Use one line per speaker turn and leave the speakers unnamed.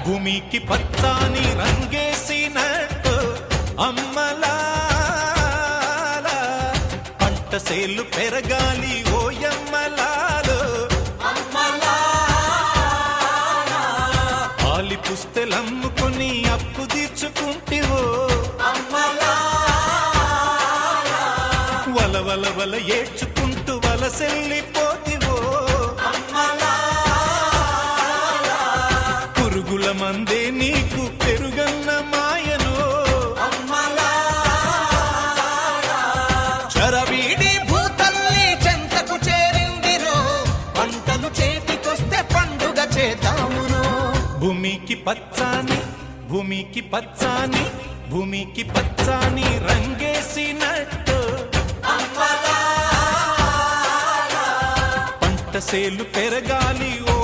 భూమికి పచ్చాని రంగేసినట్టు అమ్మలాల పంట సేలు పెరగాలి ఓయమ్మలాలు ఆలి పుస్తెలమ్ముకుని అప్పు తీర్చుకుంటివో వల వల వల ఏడ్చుకుంటూ వలసెల్లిపోతివో పురుగుల మందే నీకు పెరుగన్న మాయను
చరవీడి భూతల్లి చెంతకు చేరిందిరో పంటలు చేతికొస్తే పండుగ చేద్దామును
భూమికి పచ్చాని భూమికి పచ్చాని భూమికి పచ్చాని రంగేసినట్టు పంట సేలు పెరగాలి ఓ